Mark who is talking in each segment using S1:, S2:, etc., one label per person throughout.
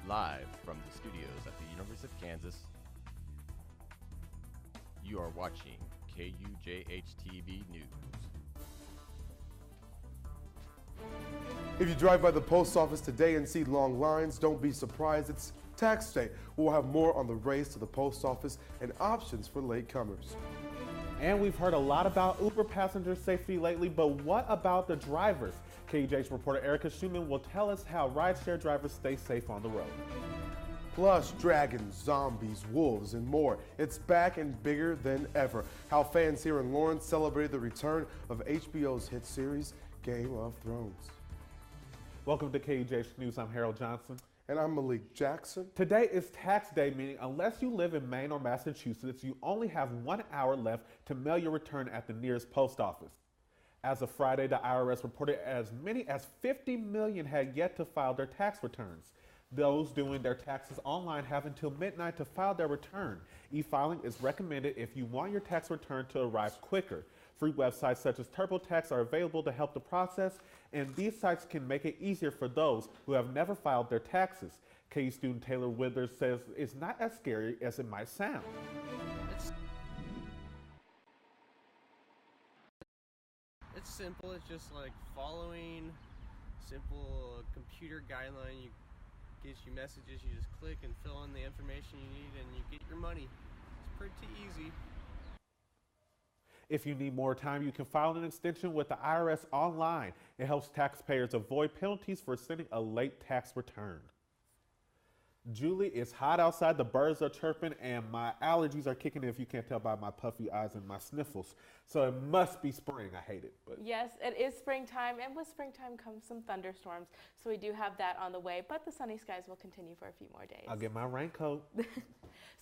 S1: Live from the studios at the University of Kansas, you are watching KUJH-TV News.
S2: If you drive by the post office today and see long lines, don't be surprised. It's tax day. We'll have more on the race to the post office and options for latecomers.
S3: And we've heard a lot about Uber passenger safety lately, but what about the drivers? KUJH reporter Erica Schumann will tell us how rideshare drivers stay safe on the road.
S2: Plus, dragons, zombies, wolves, and more. It's back and bigger than ever. How fans here in Lawrence celebrated the return of HBO's hit series, Game of Thrones.
S3: Welcome to KUJH News. I'm Harold Johnson.
S2: And I'm Malik Jackson.
S3: Today is tax day, meaning unless you live in Maine or Massachusetts, you only have 1 hour left to mail your return at the nearest post office. As of Friday, the IRS reported as many as 50 million had yet to file their tax returns. Those doing their taxes online have until midnight to file their return. E-filing is recommended if you want your tax return to arrive quicker. Free websites such as TurboTax are available to help the process, and these sites can make it easier for those who have never filed their taxes. KU student Taylor Withers says it's not as scary as it might sound.
S4: It's simple. It's just like following simple computer guideline. You gives you messages. You just click and fill in the information you need, and you get your money. It's pretty easy.
S3: If you need more time, you can file an extension with the IRS online. It helps taxpayers avoid penalties for sending a late tax return. Julie, it's hot outside, the birds are chirping, and my allergies are kicking in if you can't tell by my puffy eyes and my sniffles. So it must be spring. I hate it. But
S5: yes, it is springtime, and with springtime comes some thunderstorms. So we do have that on the way, but the sunny skies will continue for a few more days.
S3: I'll get my raincoat.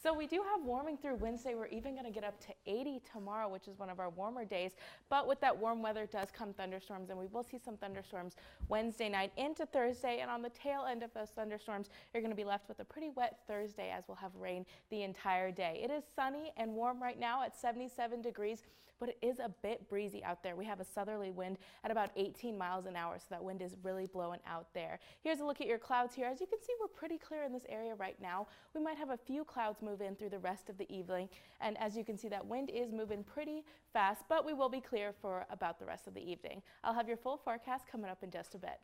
S5: So we do have warming through Wednesday. We're even going to get up to 80 tomorrow, which is one of our warmer days. But with that warm weather does come thunderstorms, and we will see some thunderstorms Wednesday night into Thursday. And on the tail end of those thunderstorms, you're going to be left with a pretty wet Thursday, as we'll have rain the entire day. It is sunny and warm right now at 77 degrees, but it is a bit breezy out there. We have a southerly wind at about 18 miles an hour, so that wind is really blowing out there. Here's a look at your clouds here. As you can see, we're pretty clear in this area right now. We might have a few clouds move in through the rest of the evening, and as you can see, that wind is moving pretty fast, but we will be clear for about the rest of the evening. I'll have your full forecast coming up in just a bit.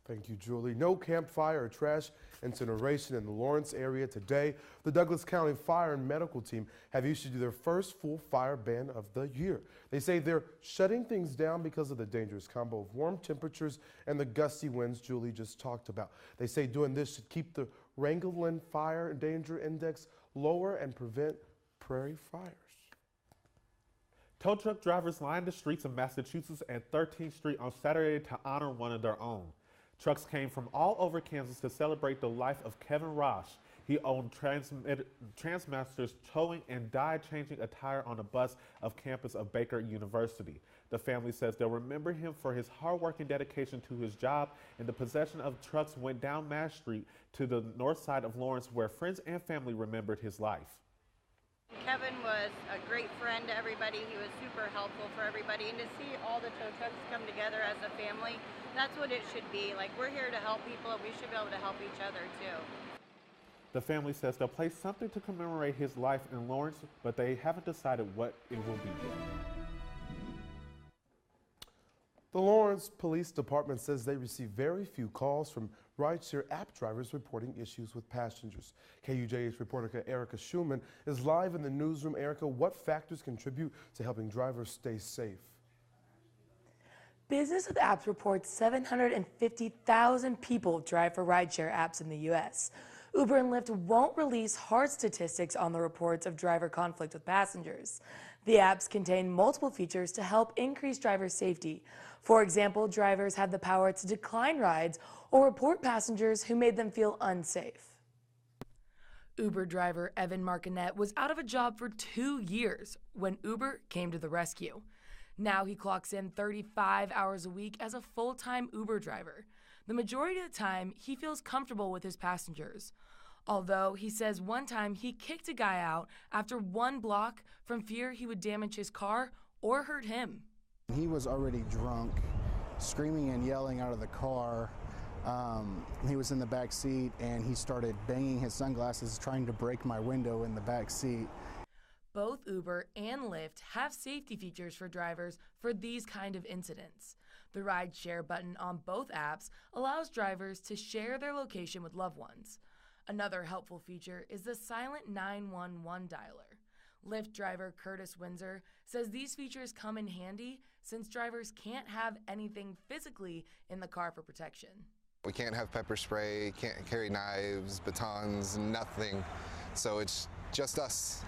S2: Thank you, Julie. No campfire or trash incineration in the Lawrence area today. The Douglas County Fire and Medical Team have issued their first full fire ban of the year. They say they're shutting things down because of the dangerous combo of warm temperatures and the gusty winds Julie just talked about. They say doing this should keep the Wrangell Fire Danger Index lower and prevent prairie fires.
S3: Tow truck drivers lined the streets of Massachusetts and 13th Street on Saturday to honor one of their own. Trucks came from all over Kansas to celebrate the life of Kevin Rosh. He owned Transmasters Towing and died changing a tire on a bus of campus of Baker University. The family says they'll remember him for his hard work and dedication to his job, and the possession of trucks went down Mass Street to the north side of Lawrence, where friends and family remembered his life.
S6: Kevin was a great friend to everybody. He was super helpful for everybody, and to see all the tow trucks come together as a family, that's what it should be. Like, we're here to help people, and we should be able to help each other too.
S3: The family says they'll place something to commemorate his life in Lawrence, but they haven't decided what it will be yet.
S2: The Lawrence Police Department says they receive very few calls from rideshare app drivers reporting issues with passengers. KUJH reporter Erica Schumann is live in the newsroom. Erica, what factors contribute to helping drivers stay safe?
S7: Business with Apps reports 750,000 people drive for rideshare apps in the U.S. Uber and Lyft won't release hard statistics on the reports of driver conflict with passengers. The apps contain multiple features to help increase driver safety. For example, drivers have the power to decline rides or report passengers who made them feel unsafe. Uber driver Evan Markinet was out of a job for 2 years when Uber came to the rescue. Now he clocks in 35 hours a week as a full-time Uber driver. The majority of the time, he feels comfortable with his passengers. Although he says one time he kicked a guy out after 1 block from fear he would damage his car or hurt him.
S8: He was already drunk, screaming and yelling out of the car. He was in the back seat and he started banging his sunglasses, trying to break my window in the back seat.
S7: Both Uber and Lyft have safety features for drivers for these kind of incidents. The ride share button on both apps allows drivers to share their location with loved ones. Another helpful feature is the silent 911 dialer. Lyft driver Curtis Windsor says these features come in handy since drivers can't have anything physically in the car for protection.
S9: We can't have pepper spray, can't carry knives, batons, nothing. So it's just us.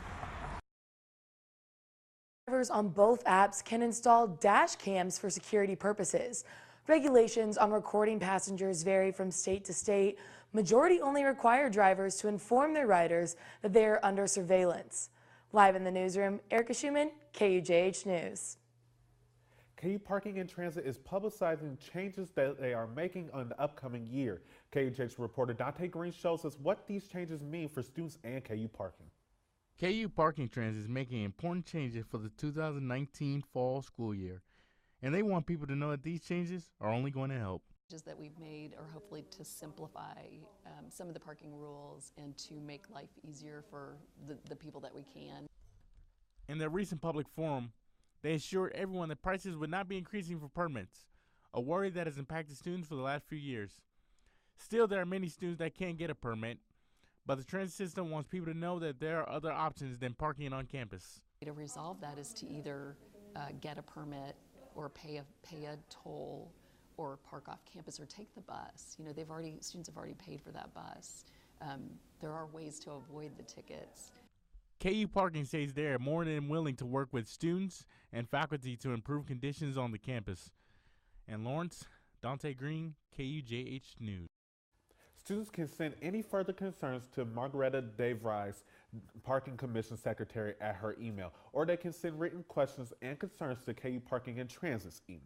S7: Drivers on both apps can install dash cams for security purposes. Regulations on recording passengers vary from state to state. Majority only require drivers to inform their riders that they are under surveillance. Live in the newsroom, Erica Schumann, KUJH News.
S3: KU Parking and Transit is publicizing changes that they are making on the upcoming year. KUJH reporter Dante Green shows us what these changes mean for students and KU Parking.
S10: KU Parking Transit is making important changes for the 2019 fall school year, and they want people to know that these changes are only going to help.
S11: That we've made are hopefully to simplify some of the parking rules and to make life easier for the people that we can.
S10: In their recent public forum, they assured everyone that prices would not be increasing for permits, a worry that has impacted students for the last few years. Still, there are many students that can't get a permit, but the transit system wants people to know that there are other options than parking on campus.
S11: To resolve that is to either get a permit or pay a toll or park off campus or take the bus. You know, students have already paid for that bus. There are ways to avoid the tickets.
S10: KU Parking says they are more than willing to work with students and faculty to improve conditions on the campus. In Lawrence, Dante Green, KUJH News.
S3: Students can send any further concerns to Margaretta DeVries, Parking Commission Secretary, at her email, or they can send written questions and concerns to KU Parking and Transit's email.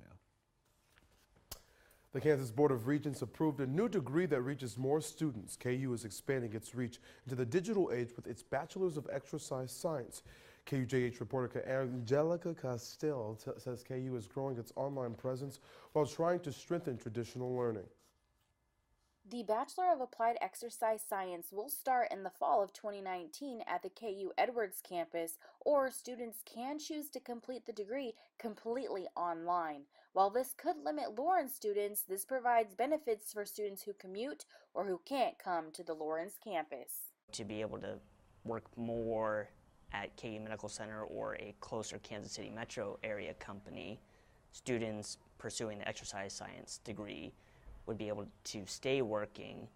S2: The Kansas Board of Regents approved a new degree that reaches more students. KU is expanding its reach into the digital age with its Bachelor's of Exercise Science. KUJH reporter Angelica Castell says KU is growing its online presence while trying to strengthen traditional learning.
S12: The Bachelor of Applied Exercise Science will start in the fall of 2019 at the KU Edwards campus, or students can choose to complete the degree completely online. While this could limit Lawrence students, this provides benefits for students who commute or who can't come to the Lawrence campus.
S13: To be able to work more at KU Medical Center or a closer Kansas City metro area company, students pursuing the exercise science degree would be able to stay working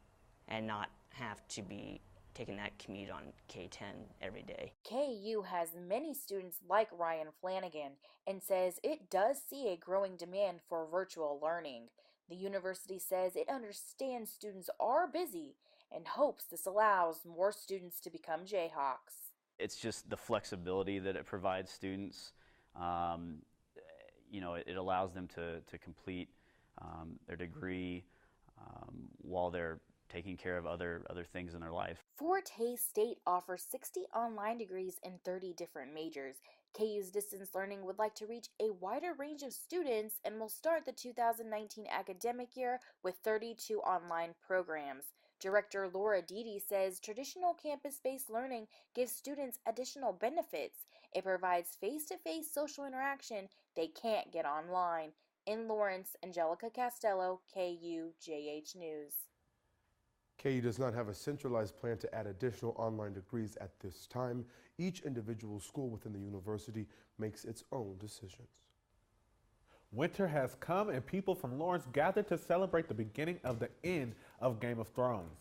S13: and not have to be taking that commute on K-10 every day.
S12: KU has many students like Ryan Flanagan and says it does see a growing demand for virtual learning. The university says it understands students are busy and hopes this allows more students to become Jayhawks.
S14: It's just the flexibility that it provides students. You know, it allows them to complete their degree while they're taking care of other things in their life.
S12: Fort Hays State offers 60 online degrees in 30 different majors. KU's distance learning would like to reach a wider range of students and will start the 2019 academic year with 32 online programs. Director Laura Deedy says traditional campus-based learning gives students additional benefits. It provides face-to-face social interaction they can't get online. In Lawrence, Angelica Castello, KUJH News.
S2: KU does not have a centralized plan to add additional online degrees at this time. Each individual school within the university makes its own decisions.
S3: Winter has come and people from Lawrence gathered to celebrate the beginning of the end of Game of Thrones.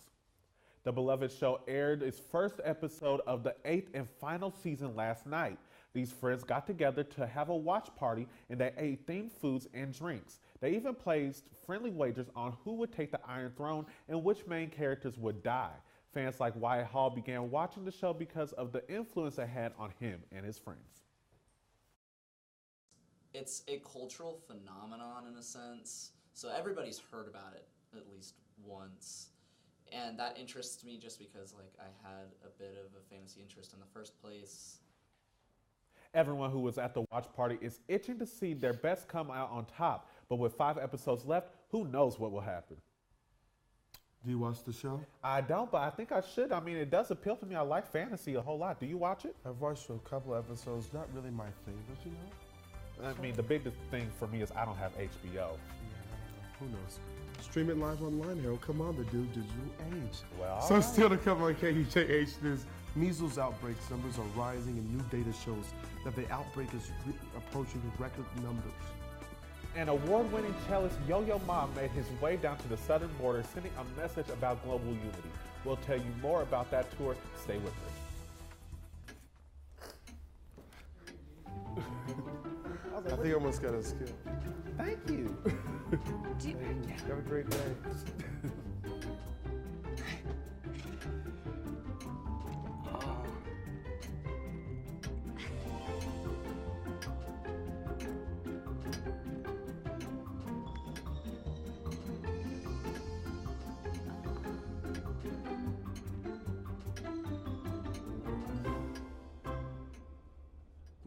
S3: The beloved show aired its first episode of the 8th and final season last night. These friends got together to have a watch party and they ate themed foods and drinks. They even placed friendly wagers on who would take the Iron Throne and which main characters would die. Fans like Wyatt Hall began watching the show because of the influence it had on him and his friends.
S15: It's a cultural phenomenon in a sense, so everybody's heard about it at least once. And that interests me just because I had a bit of a fantasy interest in the first place.
S3: Everyone who was at the watch party is itching to see their best come out on top, but with 5 episodes left, who knows what will happen?
S2: Do you watch the show?
S3: I don't, but I think I should. I mean, it does appeal to me. I like fantasy a whole lot. Do you watch it?
S2: I've watched a couple episodes. Not really my favorite, you know?
S3: I mean, the biggest thing for me is I don't have HBO.
S2: Yeah, who knows? Stream it live online, Harold. Come on, the dude digital age.
S3: Well,
S2: so still to come on KUJH News. Measles outbreaks numbers are rising, and new data shows that the outbreak is approaching record numbers.
S3: An award-winning cellist Yo-Yo Ma made his way down to the southern border, sending a message about global unity. We'll tell you more about that tour. Stay with us.
S2: I think I almost got a skill.
S3: Thank you.
S2: Have a great day.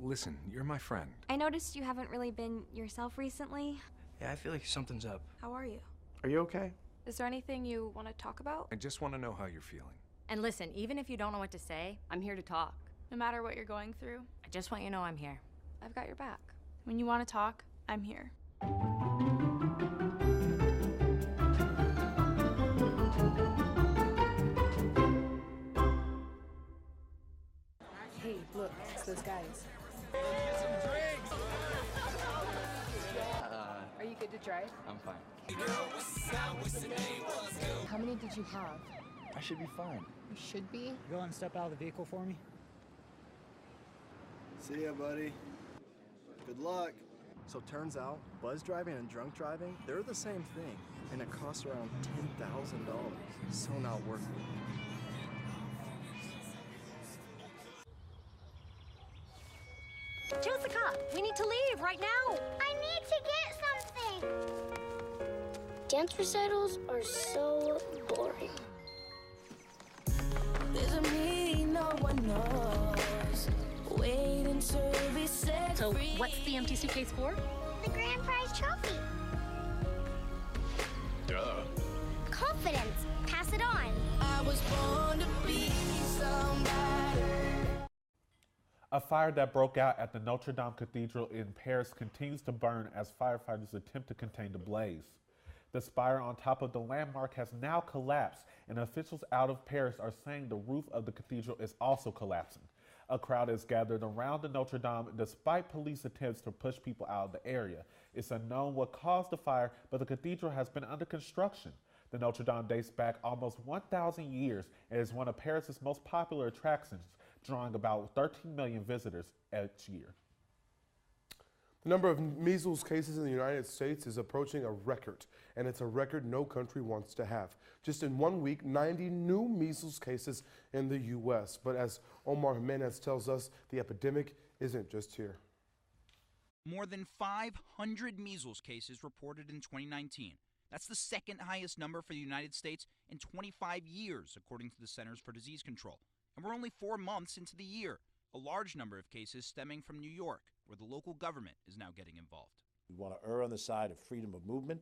S16: Listen, you're my friend.
S17: I noticed you haven't really been yourself recently.
S16: Yeah, I feel like something's up.
S17: How are you?
S16: Are you okay?
S17: Is there anything you want to talk about?
S16: I just want to know how you're feeling.
S18: And listen, even if you don't know what to say, I'm here to talk.
S17: No matter what you're going through,
S18: I just want you to know I'm here.
S17: I've got your back. When you want to talk, I'm here.
S19: Hey, look, it's those guys. Are you good to drive?
S20: I'm fine.
S19: How many did you have?
S20: I should be fine.
S19: You should be.
S21: Go and step out of the vehicle for me.
S22: See ya, buddy. Good luck. So turns out, buzz driving and drunk driving, they're the same thing, and it costs around $10,000. So not worth it.
S17: Jessica, we need to leave right now.
S23: I need to get something. Dance recitals are so boring.
S24: There's me, no one knows. Waiting to be set
S18: So,
S24: free.
S18: what's the empty suitcase for?
S23: The grand prize trophy.
S1: Duh.
S23: Confidence. Pass it on.
S24: I was born to be somebody.
S3: A fire that broke out at the Notre Dame Cathedral in Paris continues to burn as firefighters attempt to contain the blaze. The spire on top of the landmark has now collapsed, and officials out of Paris are saying the roof of the cathedral is also collapsing. A crowd is gathered around the Notre Dame despite police attempts to push people out of the area. It's unknown what caused the fire, but the cathedral has been under construction. The Notre Dame dates back almost 1,000 years and is one of Paris's most popular attractions, drawing about 13 million visitors each year.
S2: The number of measles cases in the United States is approaching a record, and it's a record no country wants to have. Just in 1 week, 90 new measles cases in the U.S. But as Omar Jimenez tells us, the epidemic isn't just here.
S25: More than 500 measles cases reported in 2019. That's the second highest number for the United States in 25 years, according to the Centers for Disease Control. And we're only 4 months into the year, a large number of cases stemming from New York, where the local government is now getting involved.
S26: We want to err on the side of freedom of movement,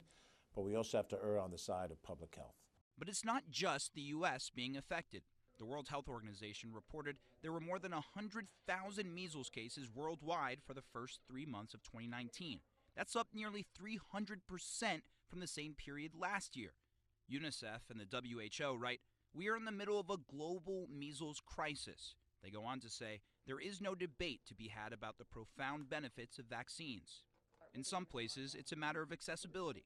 S26: but we also have to err on the side of public health.
S25: But it's not just the U.S. being affected. The World Health Organization reported there were more than 100,000 measles cases worldwide for the first 3 months of 2019. That's up nearly 300% from the same period last year. UNICEF and the WHO write, "We are in the middle of a global measles crisis." They go on to say, there is no debate to be had about the profound benefits of vaccines. In some places, it's a matter of accessibility.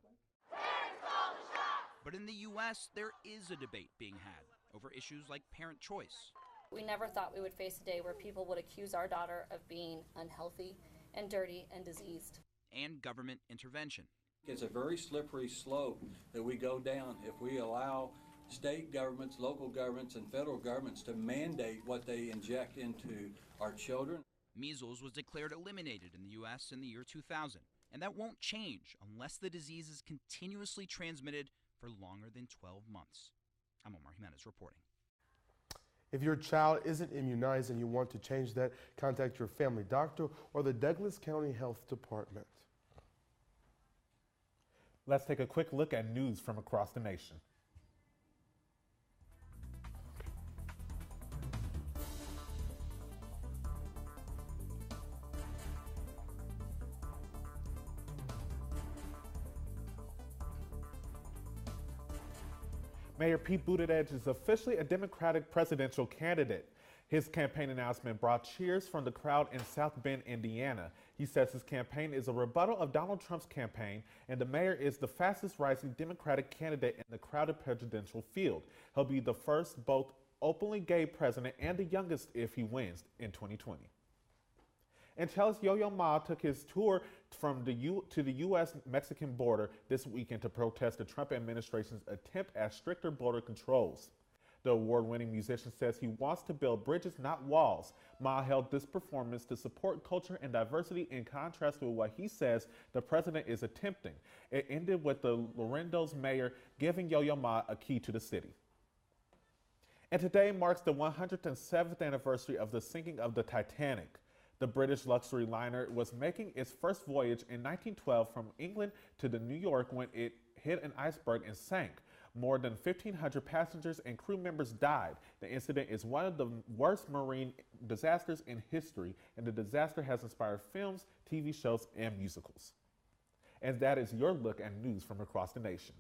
S25: But in the U.S., there is a debate being had over issues like parent choice.
S27: We never thought we would face a day where people would accuse our daughter of being unhealthy and dirty and diseased.
S25: And government intervention.
S28: It's a very slippery slope that we go down if we allow state governments, local governments, and federal governments to mandate what they inject into our children.
S25: Measles was declared eliminated in the U.S. in the year 2000, and that won't change unless the disease is continuously transmitted for longer than 12 months. I'm Omar Jimenez reporting.
S2: If your child isn't immunized and you want to change that, contact your family doctor or the Douglas County Health Department.
S3: Let's take a quick look at news from across the nation. Mayor Pete Buttigieg is officially a Democratic presidential candidate. His campaign announcement brought cheers from the crowd in South Bend, Indiana. He says his campaign is a rebuttal of Donald Trump's campaign, and the mayor is the fastest rising Democratic candidate in the crowded presidential field. He'll be the first both openly gay president and the youngest if he wins in 2020. And Chelsea's Yo-Yo Ma took his tour from to the U.S.-Mexican border this weekend to protest the Trump administration's attempt at stricter border controls. The award-winning musician says he wants to build bridges, not walls. Ma held this performance to support culture and diversity in contrast with what he says the president is attempting. It ended with the Laredo's mayor giving Yo-Yo Ma a key to the city. And today marks the 107th anniversary of the sinking of the Titanic. The British luxury liner was making its first voyage in 1912 from England to New York when it hit an iceberg and sank. More than 1,500 passengers and crew members died. The incident is one of the worst marine disasters in history, and the disaster has inspired films, TV shows, and musicals. And that is your look at news from across the nation.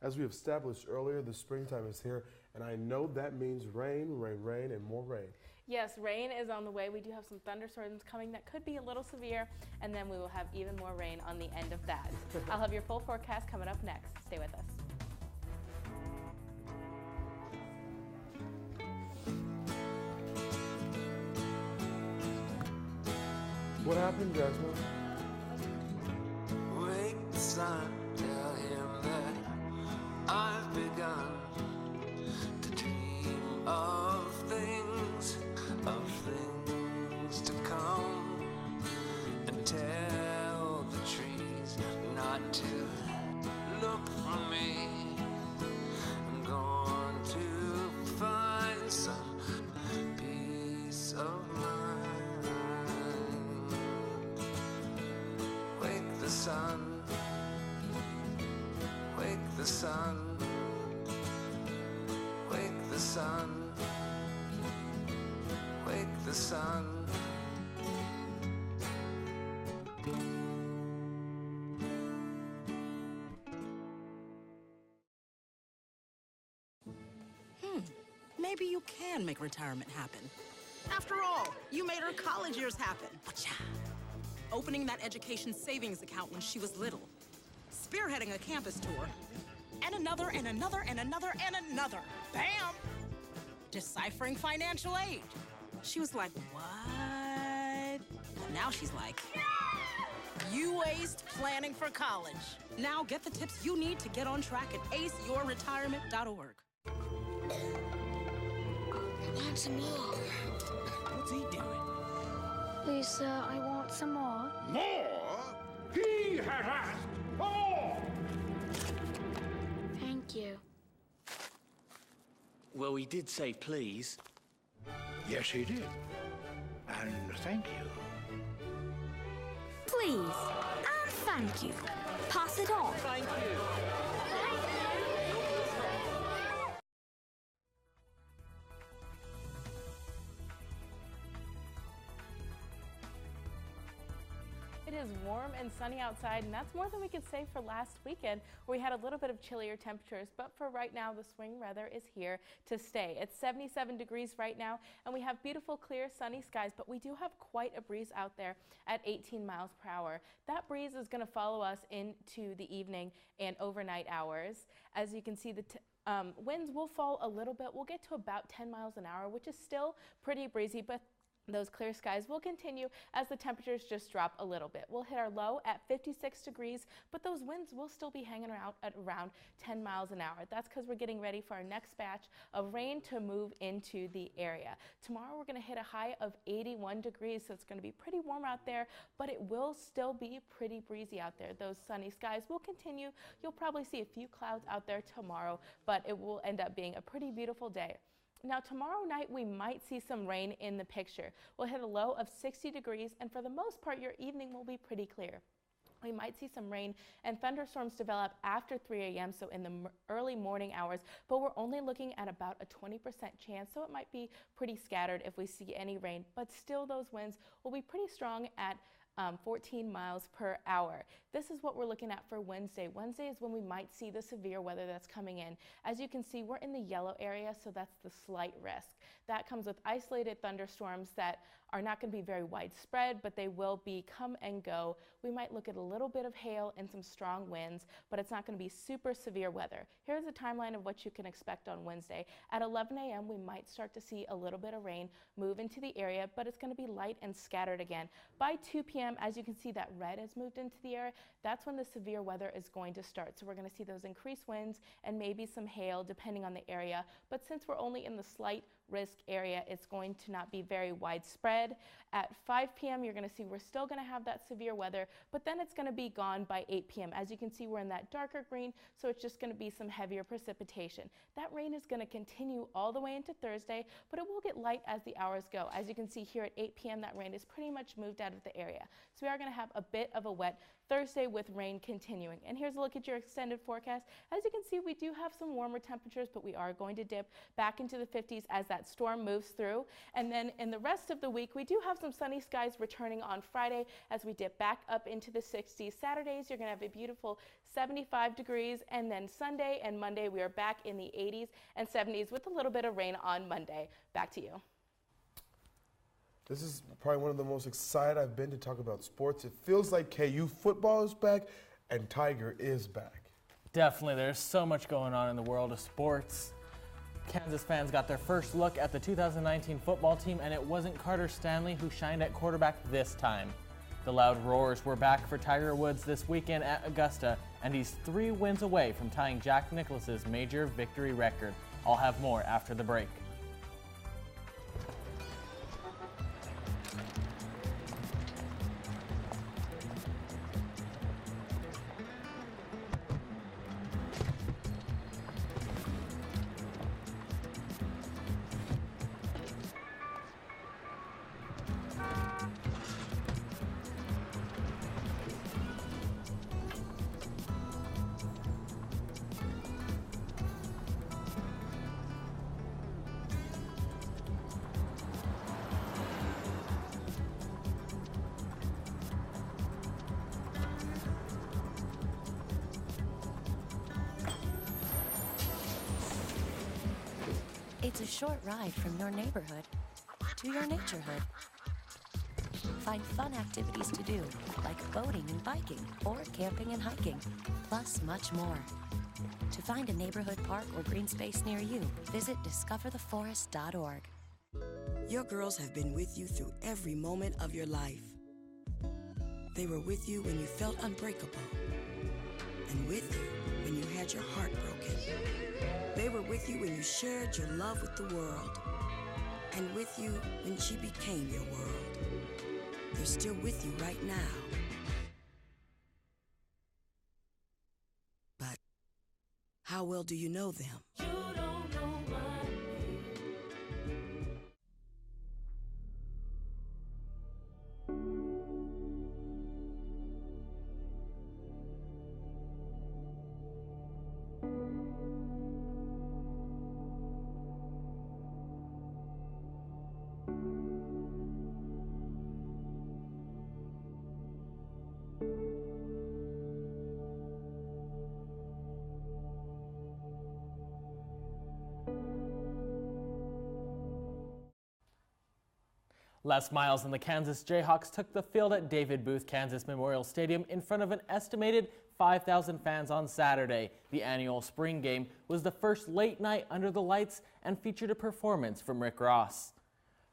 S2: As we established earlier, the springtime is here, and I know that means rain, rain, rain, and more rain.
S4: Yes, rain is on the way. We do have some thunderstorms coming that could be a little severe, and then we will have even more rain on the end of that. I'll have your full forecast coming up next. Stay with us.
S2: What happened, Jasmine?
S24: Wake the sun, tell him that I've begun to dream of things to come, and tell the trees not to look for me. I'm going to find some peace of mind. Wake the sun, wake the sun, wake the sun, wake the sun.
S5: Maybe you can make retirement happen. After all, you made her college years happen. Opening that education savings account when she was little. Spearheading a campus tour. And another, and another, and another, and another. Bam! Deciphering financial aid. She was like, what? But now she's like, you aced planning for college. Now get the tips you need to get on track at aceyourretirement.org.
S23: I want some more.
S5: What's he doing?
S23: Please, sir, I want some more.
S24: More? He has asked more!
S23: Thank you.
S6: Well, he did say please.
S7: Yes, he did. And thank you.
S23: Please, and thank you. Pass it on.
S6: Thank you.
S4: It is warm and sunny outside, and that's more than we could say for last weekend, where we had a little bit of chillier temperatures. But for right now, the spring weather is here to stay. It's 77 degrees right now, and we have beautiful, clear, sunny skies, but we do have quite a breeze out there at 18 miles per hour. That breeze is going to follow us into the evening and overnight hours. As you can see, the winds will fall a little bit. We'll get to about 10 miles an hour, which is still pretty breezy, but those clear skies will continue as the temperatures just drop a little bit. We'll hit our low at 56 degrees, but those winds will still be hanging around at around 10 miles an hour. That's because we're getting ready for our next batch of rain to move into the area. Tomorrow we're going to hit a high of 81 degrees, so it's going to be pretty warm out there, but it will still be pretty breezy out there. Those sunny skies will continue. You'll probably see a few clouds out there tomorrow, but it will end up being a pretty beautiful day. Now tomorrow night we might see some rain in the picture. We'll hit a low of 60 degrees, and for the most part your evening will be pretty clear. We might see some rain and thunderstorms develop after 3 a.m., so in the early morning hours, but we're only looking at about a 20% chance, so it might be pretty scattered if we see any rain, but still those winds will be pretty strong at 14 miles per hour. This is what we're looking at for Wednesday. Wednesday is when we might see the severe weather that's coming in. As you can see, we're in the yellow area, so that's the slight risk. That comes with isolated thunderstorms that are not going to be very widespread, but they will be come and go. We might look at a little bit of hail and some strong winds, but it's not going to be super severe weather. Here's a timeline of what you can expect on Wednesday. At 11 a.m., we might start to see a little bit of rain move into the area, but it's going to be light and scattered again. By 2 p.m., as you can see, that red has moved into the area. That's when the severe weather is going to start. So we're going to see those increased winds and maybe some hail depending on the area. But since we're only in the slight risk area, it's going to not be very widespread. At 5 p.m., you're going to see we're still going to have that severe weather, but then it's going to be gone by 8 p.m. As you can see, we're in that darker green, so it's just going to be some heavier precipitation. That rain is going to continue all the way into Thursday, but it will get light as the hours go. As you can see here at 8 p.m., that rain is pretty much moved out of the area. So we are going to have a bit of a wet Thursday with rain continuing. And here's a look at your extended forecast. As you can see, we do have some warmer temperatures, but we are going to dip back into the 50s as that storm moves through. And then in the rest of the week, we do have some sunny skies returning on Friday as we dip back up into the 60s. Saturdays, you're going to have a beautiful 75 degrees, and then Sunday and Monday, we are back in the 80s and 70s with a little bit of rain on Monday. Back to you.
S2: This is probably one of the most excited I've been to talk about sports. It feels like KU football is back and Tiger is back.
S8: Definitely. There's so much going on in the world of sports. Kansas fans got their first look at the 2019 football team, and it wasn't Carter Stanley who shined at quarterback this time. The loud roars were back for Tiger Woods this weekend at Augusta, and he's 3 wins away from tying Jack Nicklaus's major victory record. I'll have more after the break.
S9: It's a short ride from your neighborhood to your naturehood. Find fun activities to do, like boating and biking, or camping and hiking, plus much more. To find a neighborhood park or green space near you, visit discovertheforest.org.
S10: Your girls have been with you through every moment of your life. They were with you when you felt unbreakable, and with you when you had your heart broken. They were with you when you shared your love with the world, and with you when she became your world. They're still with you right now. But how well do you know them? You don't know my name.
S8: Les Miles and the Kansas Jayhawks took the field at David Booth Kansas Memorial Stadium in front of an estimated 5,000 fans on Saturday. The annual spring game was the first late night under the lights and featured a performance from Rick Ross.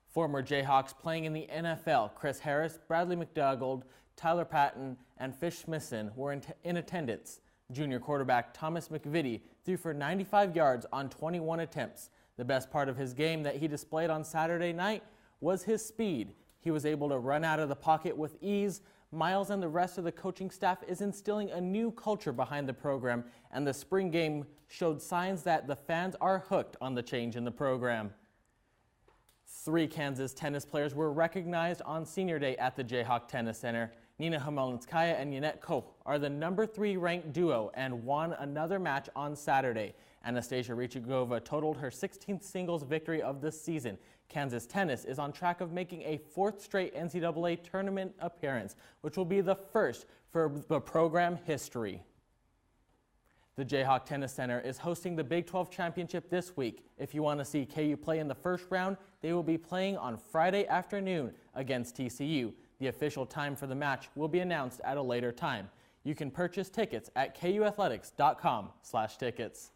S8: Former Jayhawks playing in the NFL, Chris Harris, Bradley McDougald, Tyler Patton, and Fish Smithson were in attendance. Junior quarterback Thomas McVitie threw for 95 yards on 21 attempts. The best part of his game that he displayed on Saturday night was his speed. He was able to run out of the pocket with ease. Miles and the rest of the coaching staff is instilling a new culture behind the program, and the spring game showed signs that the fans are hooked on the change in the program. 3 Kansas tennis players were recognized on Senior Day at the Jayhawk Tennis Center. Nina Hamalinskaya and Yanette Koch are the #3 ranked duo and won another match on Saturday. Anastasia Rychikova totaled her 16th singles victory of the season. Kansas tennis is on track of making a 4th straight NCAA tournament appearance, which will be the first for the program history. The Jayhawk Tennis Center is hosting the Big 12 Championship this week. If you want to see KU play in the first round, they will be playing on Friday afternoon against TCU. The official time for the match will be announced at a later time. You can purchase tickets at kuathletics.com/tickets.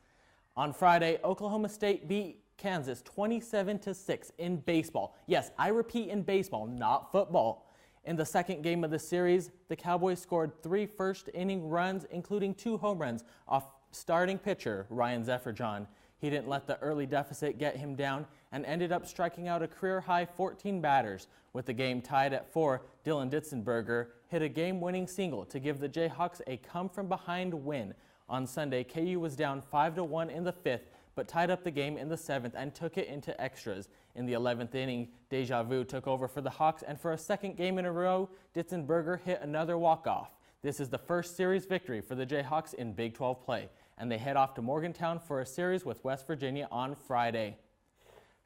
S8: On Friday, Oklahoma State beat Kansas 27-6 in baseball. Yes, I repeat, in baseball, not football. In the second game of the series, the Cowboys scored 3 first-inning runs, including 2 home runs off starting pitcher Ryan Zefferjohn. He didn't let the early deficit get him down and ended up striking out a career-high 14 batters. With the game tied at 4, Dylan Ditzenberger hit a game-winning single to give the Jayhawks a come-from-behind win. On Sunday, KU was down 5-1 in the 5th, but tied up the game in the 7th and took it into extras. In the 11th inning, Deja Vu took over for the Hawks, and for a second game in a row, Ditzenberger hit another walk-off. This is the first series victory for the Jayhawks in Big 12 play, and they head off to Morgantown for a series with West Virginia on Friday.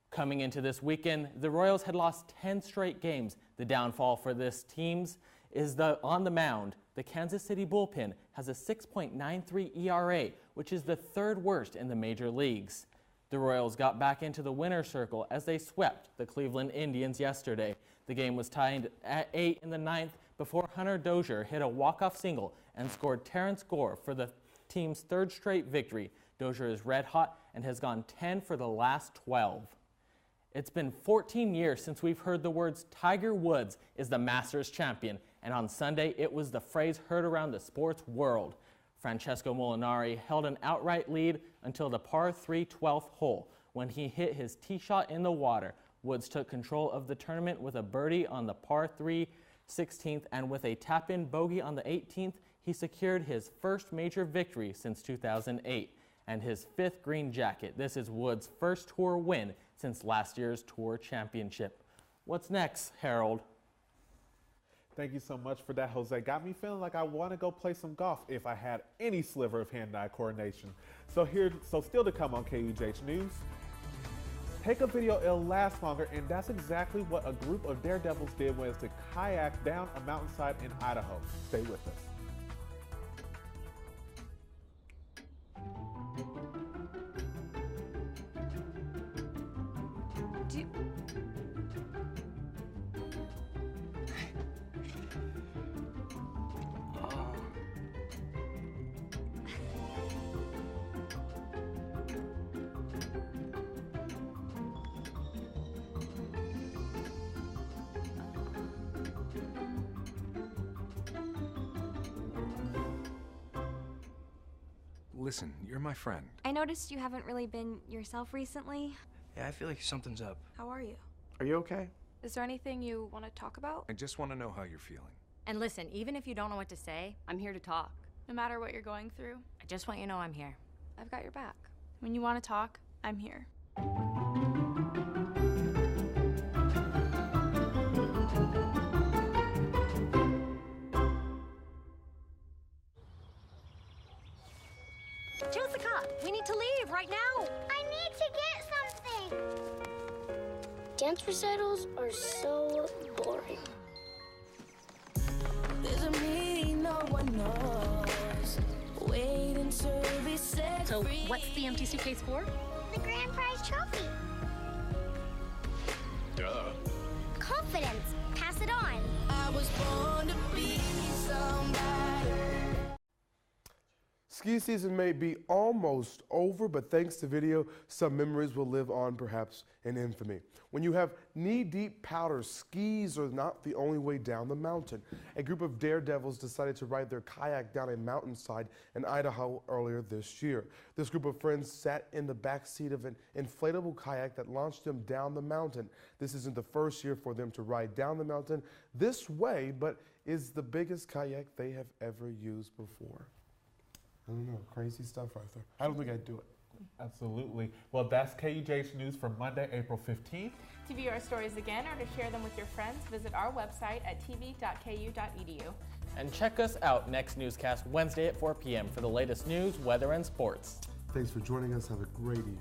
S8: Coming into this weekend, the Royals had lost 10 straight games. The downfall for this team's is on the mound. The Kansas City bullpen has a 6.93 ERA, which is the 3rd worst in the major leagues. The Royals got back into the winner's circle as they swept the Cleveland Indians yesterday. The game was tied at 8 in the 9th before Hunter Dozier hit a walk-off single and scored Terrence Gore for the team's 3rd straight victory. Dozier is red hot and has gone 10 for the last 12. It's been 14 years since we've heard the words Tiger Woods is the Masters champion, and on Sunday it was the phrase heard around the sports world. Francesco Molinari held an outright lead until the par 3 12th hole when he hit his tee shot in the water. Woods took control of the tournament with a birdie on the par 3 16th, and with a tap-in bogey on the 18th, he secured his first major victory since 2008 and his 5th green jacket. This is Woods' first tour win since last year's tour championship. What's next, Harold?
S3: Thank you so much for that, Jose. Got me feeling like I want to go play some golf if I had any sliver of hand-eye coordination. So still to come on KUJH News. Take a video, it'll last longer, and that's exactly what a group of daredevils did when they kayaked down a mountainside in Idaho. Stay with us.
S11: Listen, you're my friend.
S17: I noticed you haven't really been yourself recently.
S22: Yeah, I feel like something's up.
S17: How are you?
S22: Are you okay?
S17: Is there anything you want to talk about?
S11: I just want to know how you're feeling.
S18: And listen, even if you don't know what to say, I'm here to talk.
S17: No matter what you're going through,
S18: I just want you to know I'm here.
S17: I've got your back. When you want to talk, I'm here. Jessica, we need to leave right now.
S23: I need to get something. Dance recitals are so boring.
S24: There's a meaning no one knows. Waiting to be set
S18: So,
S24: free.
S18: what's the empty suitcase for?
S23: The grand prize trophy.
S1: Duh.
S23: Confidence. Pass it on.
S24: I was born to be somebody.
S2: Ski season may be almost over, but thanks to video, some memories will live on, perhaps in infamy. When you have knee-deep powder, skis are not the only way down the mountain. A group of daredevils decided to ride their kayak down a mountainside in Idaho earlier this year. This group of friends sat in the back seat of an inflatable kayak that launched them down the mountain. This isn't the first year for them to ride down the mountain this way, but is the biggest kayak they have ever used before. I don't know, crazy stuff right there. I don't think I'd do it.
S3: Absolutely. Well, that's KUJH News for Monday, April 15th.
S4: To view our stories again or to share them with your friends, visit our website at tv.ku.edu.
S8: And check us out next newscast Wednesday at 4 p.m. for the latest news, weather, and sports.
S2: Thanks for joining us. Have a great evening.